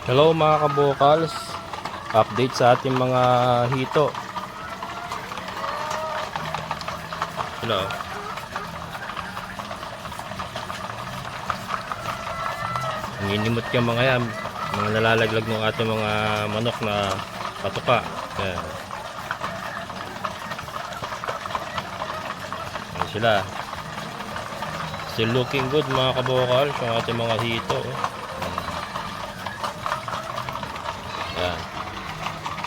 Hello mga kabokals, update sa ating mga hito. Hello. Nanginimot ka mga yan, mga nalalaglag ng ating mga manok na patuka. Yan. Yan sila. Still looking good mga kabokals yung ating mga hito. Yan.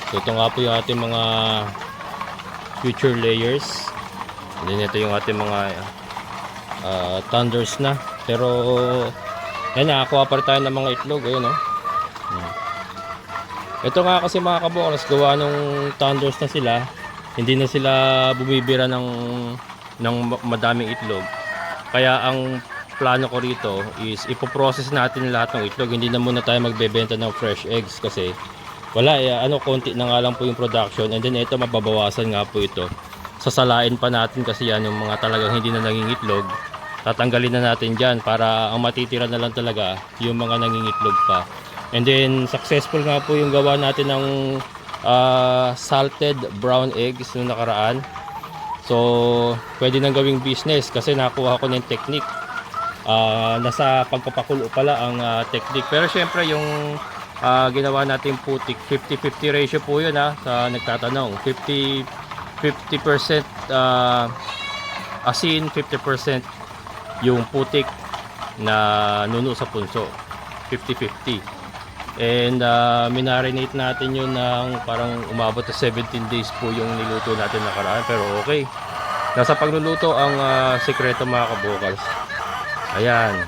So ito nga po yung ating mga future layers. And then ito yung ating mga thunders na. Pero yan, nakakuha pa rin tayo ng mga itlog. Ayun, no? Ito nga kasi mga kabokals, gawa nung thunders na sila, hindi na sila bumibira ng madaming itlog. Kaya ang plano ko rito is ipoprocess natin lahat ng itlog. Hindi na muna tayo magbebenta ng fresh eggs kasi wala, konti na nga lang po yung production. And then ito, mababawasan nga po ito. Sasalain pa natin kasi yan yung mga talagang hindi na nangingitlog. Tatanggalin na natin dyan para ang matitira na lang talaga yung mga nangingitlog pa. And then successful nga po yung gawa natin ng salted brown eggs nung nakaraan. So pwede nang gawing business kasi nakuha ko ng technique. Nasa pagpapakulo pala ang technique. Pero syempre yung ginawa natin putik, 50-50 ratio po yun sa nagtatanong. 50% asin, 50% yung putik na nuno sa punso. 50-50. And minarinate natin yun ng parang umabot na 17 days po yung niluto natin nakaraan. Pero okay, nasa pagluluto ang sekreto mga kabokals. Ayan,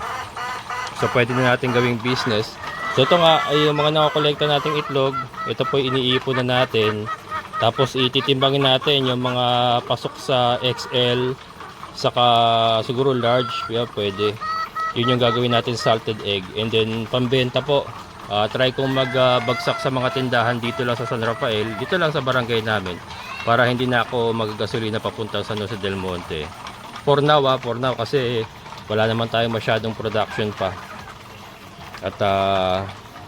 so pwede na natin gawing business. So ito nga ay yung mga nakakolekta nating itlog. Ito po iniipon na natin. Tapos ititimbangin natin yung mga pasok sa XL saka siguro large. Yeah, pwede. Yun yung gagawin natin salted egg. And then pambenta po, try kong magbagsak sa mga tindahan dito lang sa San Rafael, dito lang sa barangay namin, para hindi na ako maggasolina papunta sa San Jose del Monte. For now kasi wala naman tayong masyadong production pa. At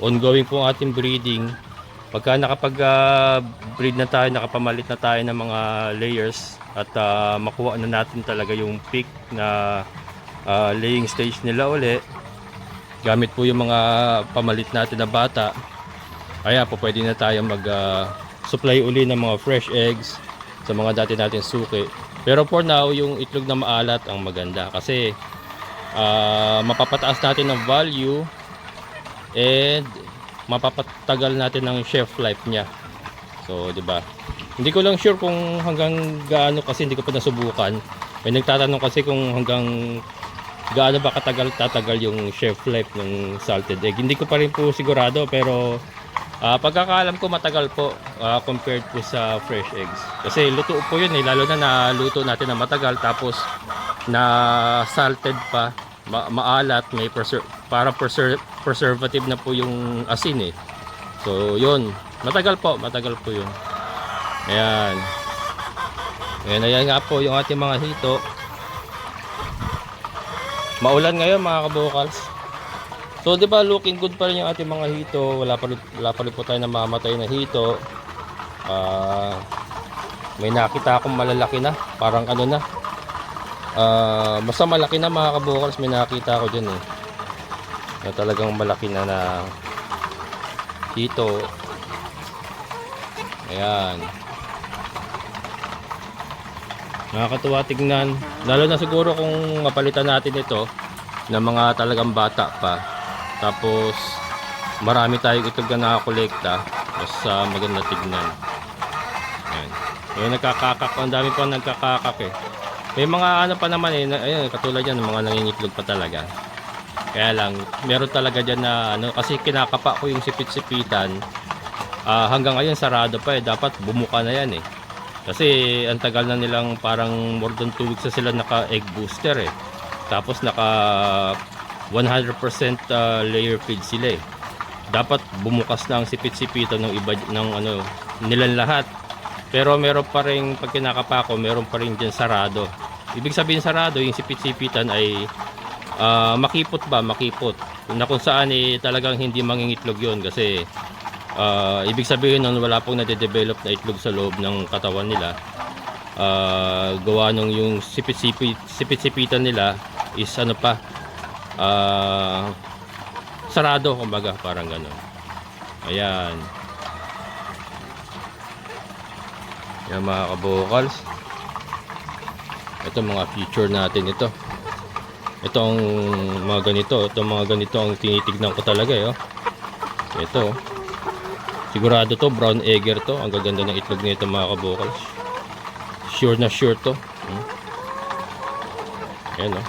ongoing po ang ating breeding. Pagka nakapag-breed na tayo, nakapamalit na tayo ng mga layers at makuha na natin talaga yung peak na laying stage nila uli, gamit po yung mga pamalit natin na bata, kaya po pwede na tayo mag-supply uli ng mga fresh eggs sa mga dati natin suki. Pero for now, yung itlog na maalat ang maganda kasi mapapataas natin ng value and mapapatagal natin ng shelf life niya. So, 'di ba? Hindi ko lang sure kung hanggang gaano kasi hindi ko pa nasubukan. May nagtatanong kasi kung hanggang gaano ba tatagal yung shelf life ng salted egg. Hindi ko pa rin po sigurado pero pagkakaalam ko matagal po compared po sa fresh eggs. Kasi luto po 'yun lalo na naluto natin na matagal tapos na salted pa. Maalat, may preservative na po yung asin So yun, matagal po yun. Ayan, ayan nga po yung ating mga hito. Maulan ngayon mga kabokals. So di ba looking good pa rin yung ating mga hito. Wala pa rin po tayo namamatay na hito. May nakita akong malalaki na, parang ano na, basta malaki na mga kabokals. May nakita ko dyan na talagang malaki na hito. Ayan, nakakatuwa tignan, lalo na siguro kung mapalitan natin ito ng mga talagang bata pa, tapos marami tayong itlog na nakakolekta, mas maganda tignan. Ayan, yung nagkakakak, ang dami pa nagkakakak May mga ano pa naman ayun, katulad yan, mga nangingitlog pa talaga. Kaya lang, meron talaga dyan na kasi kinakapa ko yung sipit-sipitan. Hanggang ngayon sarado pa dapat bumuka na yan Kasi ang tagal na nilang parang more than 2 weeks na sila naka egg booster Tapos naka 100% layer feed sila Dapat bumukas na ang sipit-sipitan ng iba ng nilang lahat. Pero meron pa rin, pag kinakapa ko, meron pa rin dyan sarado. Ibig sabihin sarado, yung sipit-sipitan ay makipot ba? Makipot. na kung saan talagang hindi mangingitlog yun kasi ibig sabihin nun wala pong nade-develop na itlog sa loob ng katawan nila. Gawa nung yung sipit-sipitan nila is ano pa, sarado, kumbaga parang gano'n. Ayan yan mga kabokals. Ito mga feature natin ito. Itong mga ganito, ang tinitignan ko talaga oh. Ito sigurado to brown egger to. Ang gaganda ng itlog nito mga kabokals. Sure na sure to. Ayan oh.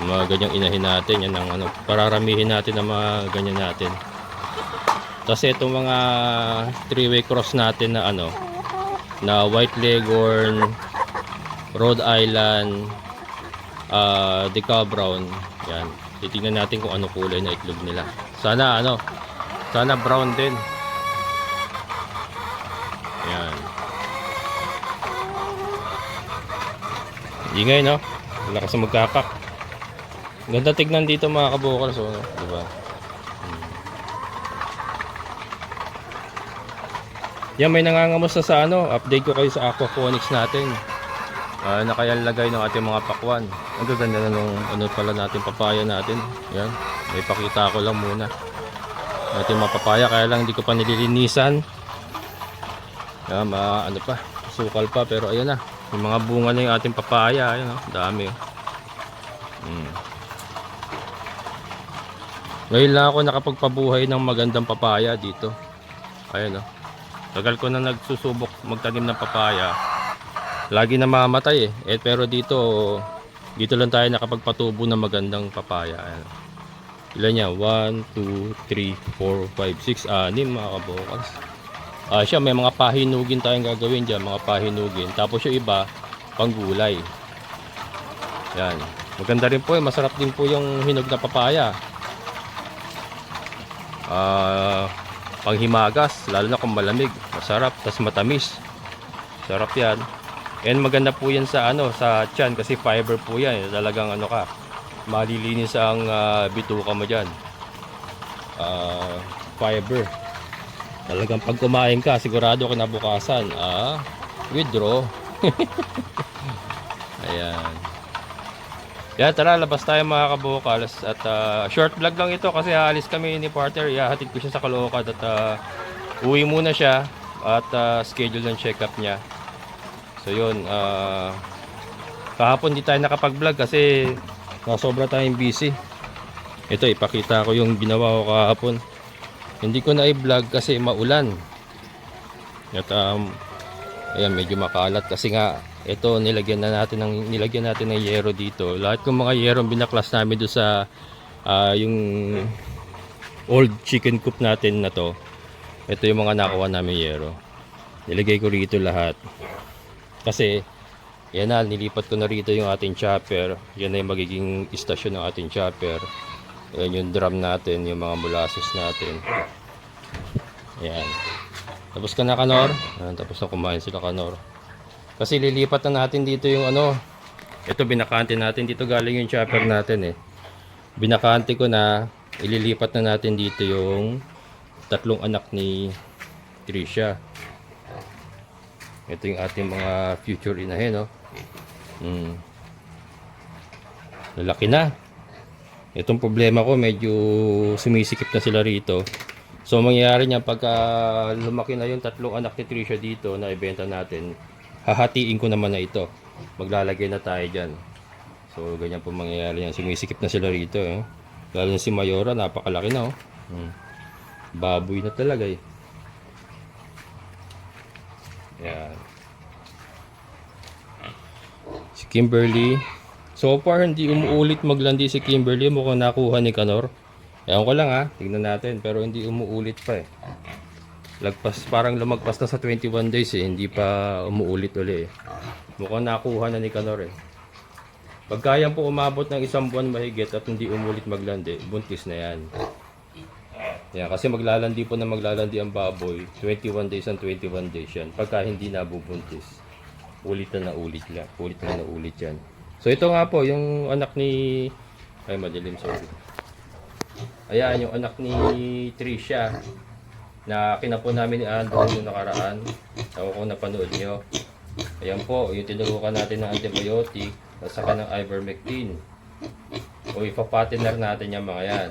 Mga ganyang inahin natin. Yan ang ano, pararamihin natin ang mga ganyan natin. Tapos itong mga 3-way cross natin na ano, na white leghorn, Rhode Island, Deca Brown. Yan. Titingnan natin kung ano kulay na itlog nila. Sana ano, sana brown din. Yan. Ingay no? Lakas na magkakak. Ganda tignan dito mga kabukal. So, diba? Yan, may nangangamos na sa ano. Update ko kayo sa aquaponics natin. Na kaya lagay ng ating mga pakwan. Ang ganda na nung ano pala natin papaya natin. Yan. May pakita ko lang muna. Ating mga papaya. Kaya lang hindi ko pa nililinisan. Yan, ano pa. Sukal pa. Pero ayan na. Yung mga bunga na yung ating papaya. Ayan o. Dami o. Ngayon lang ako nakapagpabuhay ng magandang papaya dito. Ayan o. Tagal ko na nagsusubok magtanim ng papaya. Lagi na mamatay eh. Pero dito lang tayo nakapagpatubo ng magandang papaya. Ayan. Ilan niya? 1, 2, 3, 4, 5, 6, 6 mga kabokals. Siya may mga pahinugin tayong gagawin dyan. Mga pahinugin. Tapos yung iba, panggulay. Yan. Maganda rin po eh. Masarap din po yung hinog na papaya. Panghimagas. Lalo na kung malamig. Masarap. Tas matamis. Sarap yan. And maganda po yan sa ano, sa tiyan kasi fiber po yan. Talagang ano ka, malilinis ang bituka mo diyan. Fiber. Talagang pag kumain ka, sigurado kinabukasan, withdraw. Ayan. Yan, tara, labas tayo mga kabukals. At short vlog lang ito kasi aalis kami ni partner. Ihahatid ko siya sa Caloocan at uwi muna siya at schedule ng check-up niya. So yun, kahapon di tayo nakapag-vlog kasi sobra tayong busy. Ito, ipakita ko yung ginawa ko kahapon. Hindi ko na i-vlog kasi maulan. At ayan, medyo makalat kasi nga ito nilagyan natin ng yero dito. Lahat ng mga yero binaklas namin doon sa yung old chicken coop natin na to. Ito yung mga nakuha namin yero. Nilagay ko rito lahat. Kasi yan na, nilipat ko na rito yung ating chopper. Yan na yung magiging istasyon ng ating chopper. Yan yung drum natin, yung mga molasses natin. Ayan. Tapos ka na, Kanor? Ayan, tapos na kumain sila, Kanor. Kasi lilipat na natin dito yung ano. Ito, binakante natin. Dito galing yung chopper natin eh. Binakante ko na. Ililipat na natin dito yung tatlong anak ni Trisha. Ito yung ating mga future inahin, no? Lalaki na. Itong problema ko, medyo sumisikip na sila rito. So, mangyayari niya pagka lumaki na yung tatlong anak ni Trisha dito na ibenta natin, hahatiin ko naman na ito. Maglalagay na tayo dyan. So, ganyan po mangyayari yan. Sumisikip na sila rito, eh. Lalo na si Mayora, napakalaki na, oh. Baboy na talaga, eh. Yan. Si Kimberly. So far hindi umuulit maglandi si Kimberly. Mukhang nakuha ni Kanor. Ewan ko lang ha. Tignan natin. Pero hindi umuulit pa eh. Parang lumagpas na sa 21 days eh. Hindi pa umuulit uli eh. Mukhang nakuha na ni Kanor eh. Pag kaya po umabot ng 1 buwan mahigit at hindi umulit maglandi, buntis na yan. Yan, kasi maglalandi ang baboy 21 days and 21 days yan. Pagka hindi nabubuntis, ulit na ulit yan. So ito nga po yung anak ni, ay madilim, sorry. Ayan, yung anak ni Tricia na kinapo namin ni Andrew noong nakaraan. Ako kung napanood nyo. Ayan po, yung tinurukan natin ng antibiotic at saka ng ivermectin. O ipapatinner natin yung mga yan.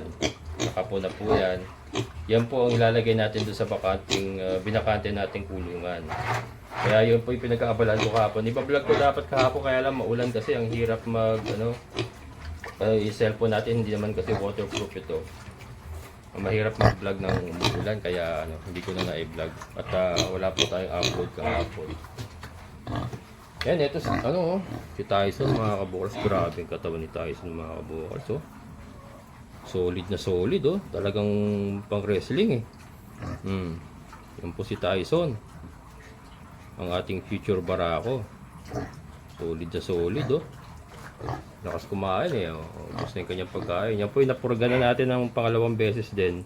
Nakapo na po yan. Yan po ang ilalagay natin doon sa binakante nating kulungan. Kaya yun po yung pinag-aabalaan ko kahapon. Ipa-vlog ko dapat kahapon, kaya lang maulan kasi ang hirap yung cellphone natin hindi naman kasi waterproof ito. Mahirap mag-vlog ng umuulan kaya hindi ko na i-vlog. At wala po tayong upload kahapon. Yan, ito si Tyson mga kabukals. Grabe yung katawan ni Tyson mga kabukals. Solid na solid Talagang pang wrestling Yan po si Tyson. Ang ating future barako. Solid na solid Lakas kumain Ubus na yung kanyang pagkain. Yan po yung napurga na natin ng pangalawang beses din.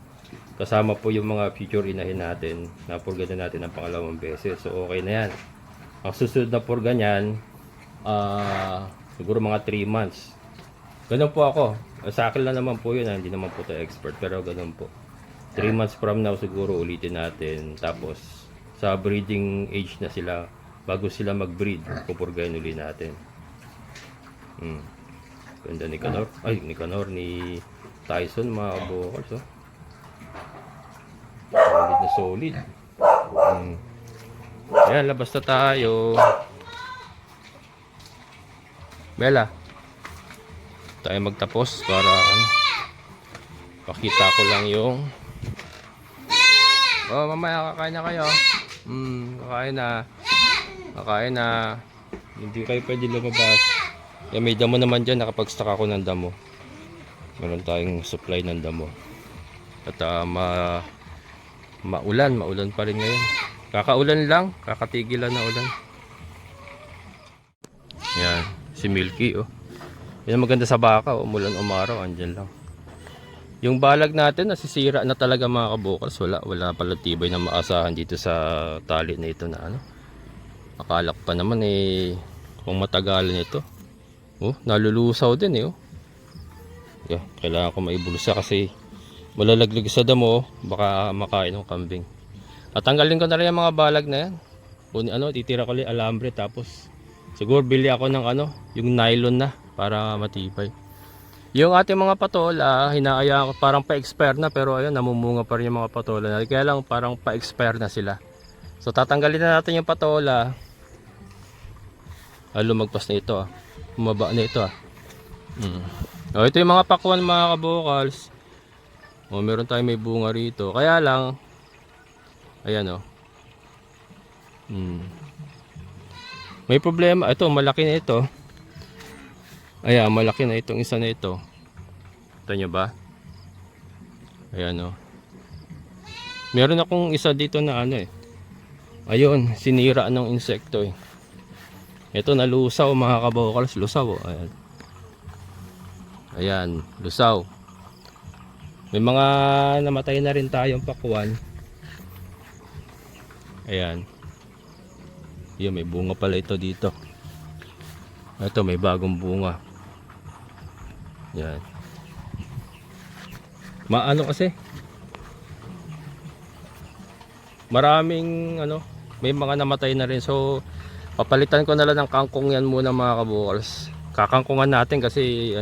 Kasama po yung mga future inahin natin. Napurga na natin ng pangalawang beses. So okay na yan. Ang susunod na purga niyan, siguro mga 3 months. Ganun po ako. Sa akin lang naman po yun. Hindi naman po tayo expert. Pero ganun po. 3 months from now siguro ulitin natin. Tapos sa breeding age na sila. Bago sila mag-breed, pupurgayin uli natin. Ganda ni Canor. Ay, ni Tyson mga kabukals. Solid na solid. Ayan, labas na tayo. Bella, tayo magtapos para pakita ko lang yung mamaya kakain na kayo. Kakain na. Hindi kayo pwede lumabas. May damo naman dyan, nakapag-stock ako ng damo. Meron tayong supply ng damo. At maulan pa rin ngayon. Kakaulan lang, kakatigil lang na ulan. Yan, si Milky Yan ang maganda sa baka, umulan umaraw, andyan lang. Yung balag natin nasisira na talaga mga kabukals. Wala pala tibay na maasahan dito sa tali na ito na Akalak pa naman kung matagalan ito. Nalulusaw din kailangan ko maibulsa kasi malalaglag sa damo, baka makain ng kambing. At tanggalin ko na rin yung mga balag na yan. Titira ko ulit alambre tapos siguro bili ako ng yung nylon na para matibay. Yung ating mga patola, hinaaya ko parang pa-expire na pero ayun, namumunga pa rin yung mga patola na. Kaya lang parang pa-expire na sila. So tatanggalin na natin yung patola. Lumagpas na ito Bumaba na ito ito yung mga pakwan mga kabukals. Meron tayong may bunga rito. Kaya lang ayan may problema. Ito malaki na ito. Ayan, malaki na itong isa na ito. Ito nyo ba? Ayan meron akong isa dito na ayun, sinira ng insekto Ito nalusaw mga kabukals. Lusaw Ayan, lusaw. May mga namatay na rin tayong pakwan. Ayan. May bunga pala ito dito. Ito may bagong bunga. Ayan. Kasi maraming may mga namatay na rin. So papalitan ko na lang ng kangkong yan muna mga kabukals. Kakangkungan natin kasi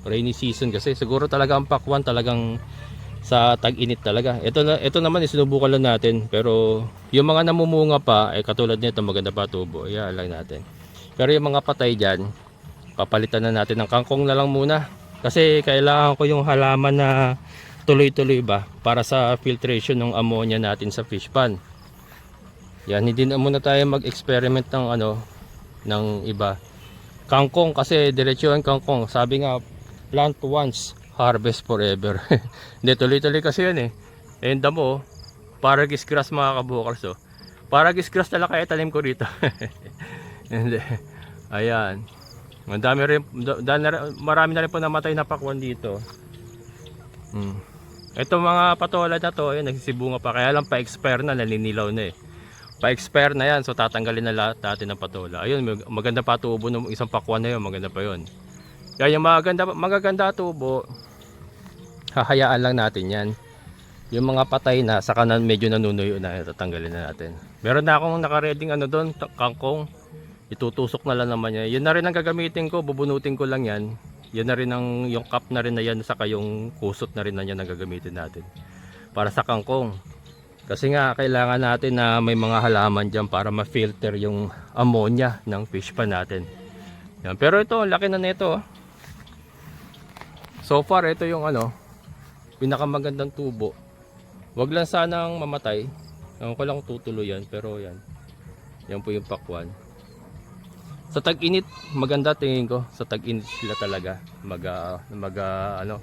rainy season kasi. Siguro talaga ang pakwan talagang sa tag-init talaga. Ito naman sinubukan lang natin. Pero yung mga namumunga pa, katulad nito maganda pa tubo. Ayan lang natin. Pero yung mga patay dyan, papalitan na natin ng kangkong na lang muna. Kasi kailangan ko yung halaman na tuloy-tuloy ba para sa filtration ng ammonia natin sa fish pond. Yan, hindi na muna tayo mag-experiment ng iba. Kangkong kasi diretso ang kangkong. Sabi nga, plant once, harvest forever. Hindi, tuloy-tuloy kasi yan And damo, Paragus grass mga kabukals Paragus grass na lang kaya tanim ko rito. Hindi. Ayan. Marami na rin po namatay na pakwan dito. Ito mga patola na to, nagsisibunga pa. Kaya lang pa-expire na, nalinilaw na Pa-expire na yan, so tatanggalin na lahat natin ng patola. Ayun, maganda pa tubo ng isang pakwan na yun, maganda pa yun. Kaya yung magaganda tubo, hahayaan lang natin yan. Yung mga patay na, sa kanan medyo nanunuyo na, tatanggalin na natin. Meron na akong nakareding ano doon, kangkong. Itutusok na lang naman yan. Yun na rin ang gagamitin ko, bubunutin ko lang yan. Yan na rin ang, yung cup na rin na yan, saka yung kusot na rin na yan ang gagamitin natin. Para sa kangkong. Kasi nga, kailangan natin na may mga halaman dyan para ma-filter yung ammonia ng fish pan natin. Yan. Pero ito, laki na nito. So far, ito yung ano, pinakamagandang tubo. Wag lang sanang mamatay. Ewan ko lang tutuloy yan, pero yan. Yan po yung pakwan. Sa tag-init, maganda tingin ko. Sa tag-init sila talaga. Ano,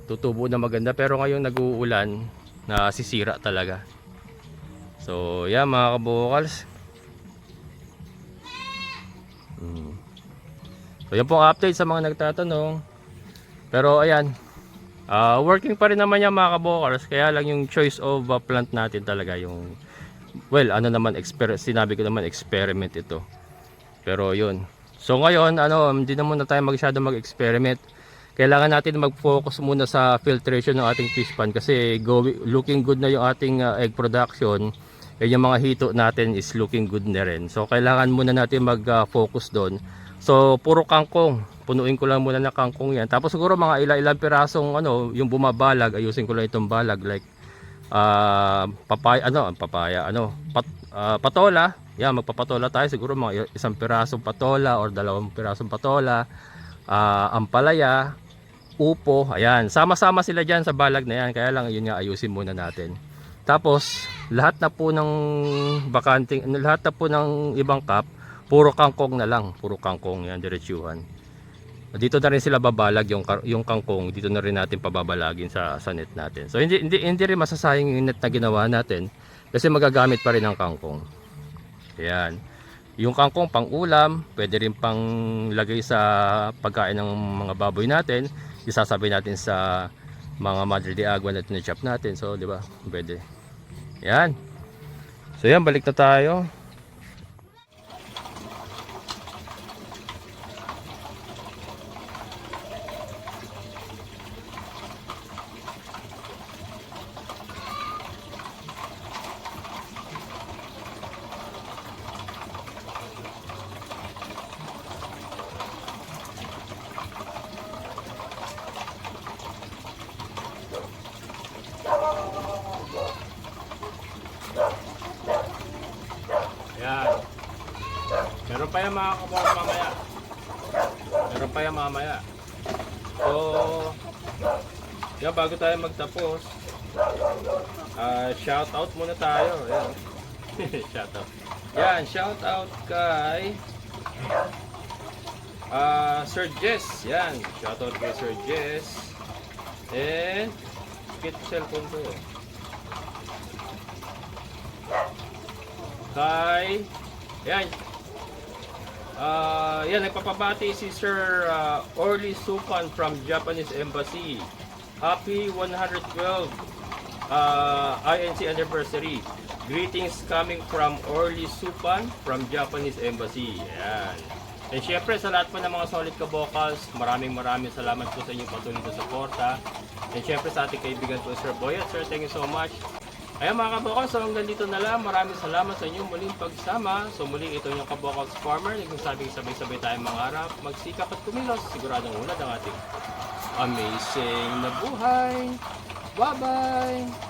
tutubo na maganda. Pero ngayong nag-uulan, nasisira talaga. So, yan mga kabukals. So, yan pong update sa mga nagtatanong. Pero, ayan. Working pa rin naman yan mga kabukals. Kaya lang yung choice of plant natin talaga yung... Well, ano naman, sinabi ko naman experiment ito. Pero, yun. So, ngayon, ano, hindi na muna tayo masyado mag-experiment. Kailangan natin mag-focus muna sa filtration ng ating fish pan. Kasi, looking good na yung ating egg production. Eh, yung mga hito natin is looking good na rin. So kailangan muna natin mag-focus doon. So puro kangkong, punuin ko lang muna ng kangkong yan. Tapos siguro mga ilang pirasong ano, yung bumabalag, ayusin ko lang itong balag like patola. Yan, magpapatola tayo siguro mga isang pirasong patola or 2 pirasong patola, ampalaya, upo. Ayan, sama-sama sila diyan sa balag na yan. Kaya lang yun nga, ayusin muna natin. Tapos lahat na po ng lahat na po ng ibang cup, puro kangkong na lang, puro kangkong yan, diretsuhan. Dito na rin sila babalag yung kangkong, dito na rin natin pababalagin sa net natin. So hindi rin masasayang yung net na ginawa natin kasi magagamit pa rin ang kangkong. Ayan. Yung kangkong pang ulam, pwede rin pang lagay sa pagkain ng mga baboy natin, isasabay natin sa mga madre de agua na tinachop natin. So, di ba? Pwede. Yan. So, yan. Balik na tayo. Yan. Meron pa yan mga kabukals mamaya. Meron pa yan mamaya. So, yan, bago tayo magtapos, shout out muna tayo. Yan. Shout out. Yan, shout out kay Sir Jess. Yan, shout out kay Sir Jess. And kit cellphone ko. Kay yan. Yan, nagpapabati si Sir Orly Supan from Japanese Embassy. Happy 112 INC anniversary. Greetings coming from Orly Supan from Japanese Embassy. Yan. And syempre sa lahat po ng mga solid kabukals, maraming salamat po sa inyong patuloy na suporta. And syempre sa ating kaibigan po Sir Boyet. Sir, thank you so much. Ayan mga kabukals, so hanggang dito na lang. Maraming salamat sa inyong muling pagsama. So muling ito yung Kabukals Farmer. Nagsasabing sabay-sabay tayong mangarap, magsikap at kumilos. Siguradong unad ang ating amazing na buhay. Bye-bye!